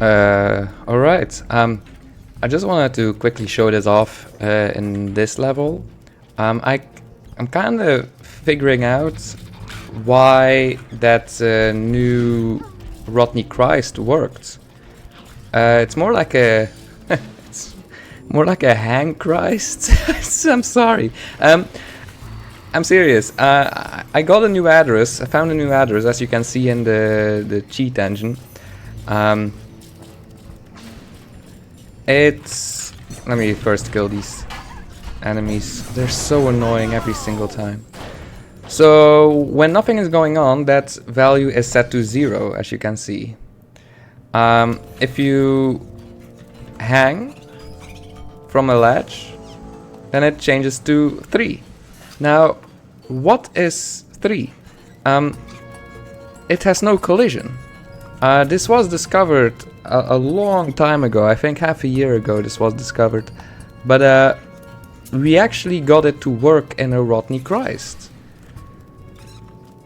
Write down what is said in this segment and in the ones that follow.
Alright. I just wanted to quickly show this off in this level. I'm kind of figuring out why that new Rodney Christ worked. It's more like a it's more like a hang Christ. I'm sorry. I'm serious. I got a new address. I found a new address, as you can see in the cheat engine. It's... Let me first kill these enemies. They're so annoying every single time. So when nothing is going on, that value is set to 0, as you can see. If you hang from a ledge, then it changes to 3. Now, what is 3? It has no collision. This was discovered a long time ago. I think half a year ago this was discovered. But we actually got it to work in a Rodney Christ.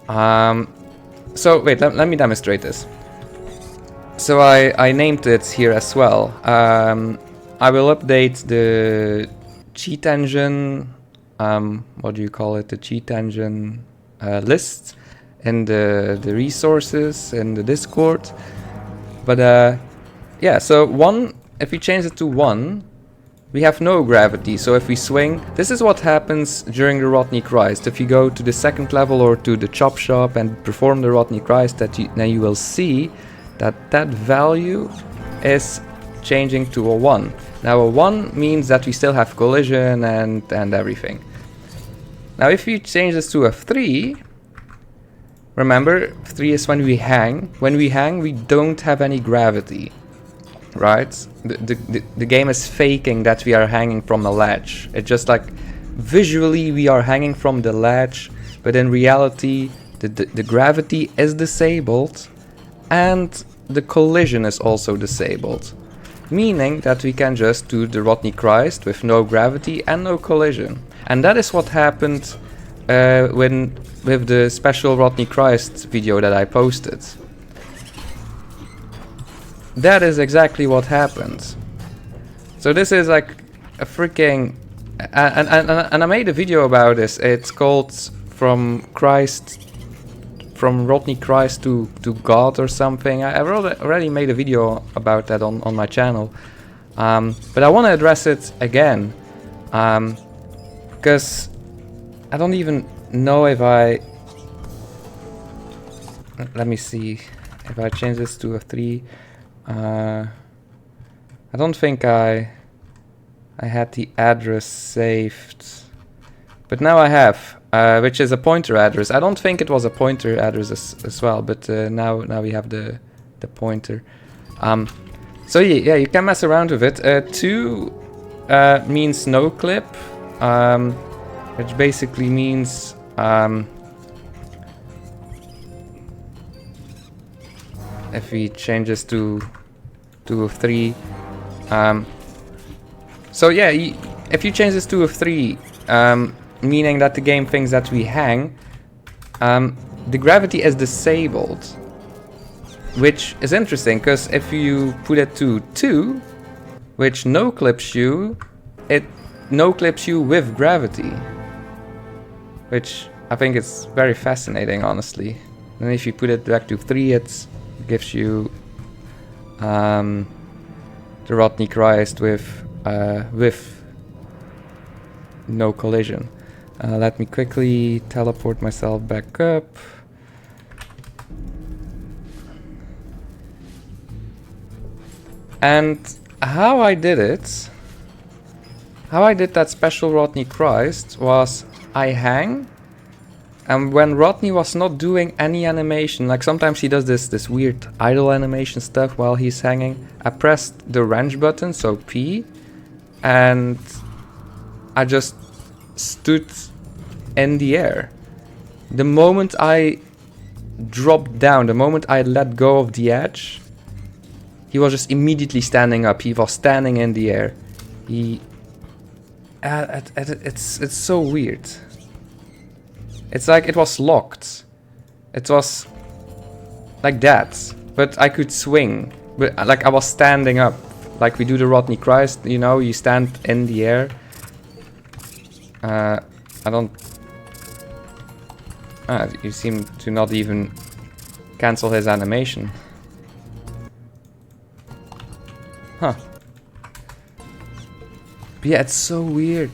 So wait, let me demonstrate this. So I named it here as well. I will update the cheat engine, what do you call it? The cheat engine list in the resources in the Discord. But yeah, so 1, if we change it to 1, we have no gravity. So if we swing, this is what happens during the Rodney Christ. If you go to the 2nd level or to the chop shop and perform the Rodney Christ, then you will see that value is changing to a 1. Now a 1 means that we still have collision and everything. Now if you change this to a 3, remember 3 is when we hang. When we hang, we don't have any gravity, right? The game is faking that we are hanging from a ledge. It's just like visually we are hanging from the ledge, but in reality the gravity is disabled and the collision is also disabled. Meaning that we can just do the Rodney Christ with no gravity and no collision. And that is what happened with the special Rodney Christ video that I posted. That is exactly what happened. So this is like a freaking... And I made a video about this. It's called From Rodney Christ to God or something. I already made a video about that on my channel. But I want to address it again. Because I don't even know if I... Let me see. If I change this to a 3... I don't think I had the address saved. But now I have. Which is a pointer address. I don't think it was a pointer address as well, but now we have the pointer. So yeah, you can mess around with it. 2 means no clip, which basically means if we change this to a 3. So yeah, if you change this to a 3. Meaning that the game thinks that we hang, the gravity is disabled. Which is interesting, because if you put it to 2, which no clips you, it no clips you with gravity. Which I think is very fascinating, honestly. And if you put it back to 3, it gives you the Rodney Christ with no collision. Let me quickly teleport myself back up. And how I did that special Rodney Christ was I hang, and when Rodney was not doing any animation, like sometimes he does this weird idle animation stuff while he's hanging, I pressed the wrench button, so P, and I just stood in the air. The moment I dropped down, the moment I let go of the edge, he was just immediately standing up. He was standing in the air. It's so weird. It's like it was locked. It was like that, but I could swing But like I was standing up, like we do the Rodney Christ, you know, you stand in the air. I don't... you seem to not even cancel his animation. Huh. But yeah, it's so weird.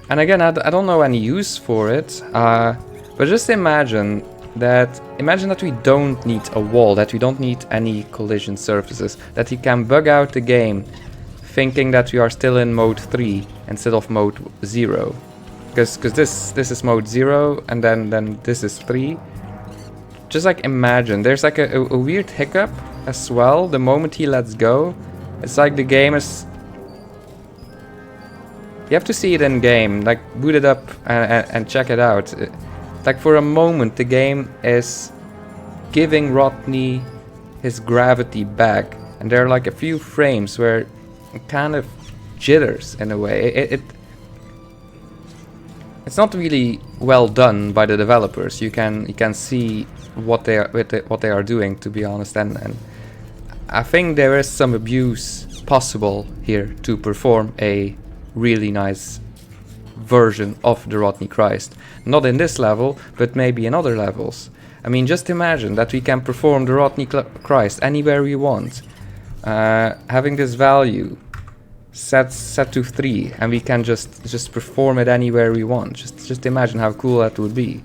And again, I don't know any use for it, but just imagine that we don't need a wall, that we don't need any collision surfaces, that you can bug out the game thinking that we are still in mode 3 instead of mode 0. Because this is mode 0 and then this is 3. Just like imagine, there's like a weird hiccup as well the moment he lets go. It's like the game is... You have to see it in game, like boot it up and check it out. Like for a moment the game is giving Rodney his gravity back, and there are like a few frames where it kind of jitters in a way. It's not really well done by the developers. You can see what they are doing, to be honest, and I think there is some abuse possible here to perform a really nice version of the Rodney Christ. Not in this level, but maybe in other levels. I mean, just imagine that we can perform the Rodney Christ anywhere we want, having this value set to 3, and we can just perform it anywhere we want. Just imagine how cool that would be.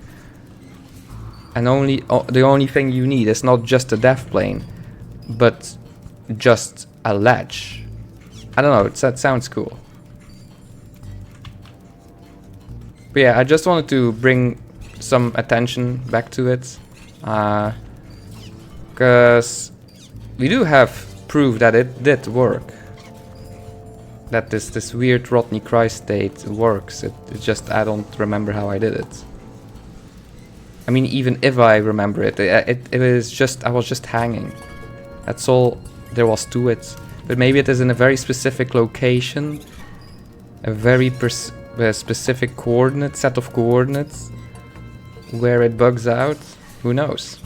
And the only thing you need is not just a dev plane, but just a ledge. I don't know, that sounds cool. But yeah, I just wanted to bring some attention back to it, because we do have proof that it did work. That this weird Rodney Christ state works. It's just I don't remember how I did it. I mean, even if I remember it, it was just I was just hanging. That's all there was to it. But maybe it is in a very specific location, a very specific set of coordinates, where it bugs out. Who knows?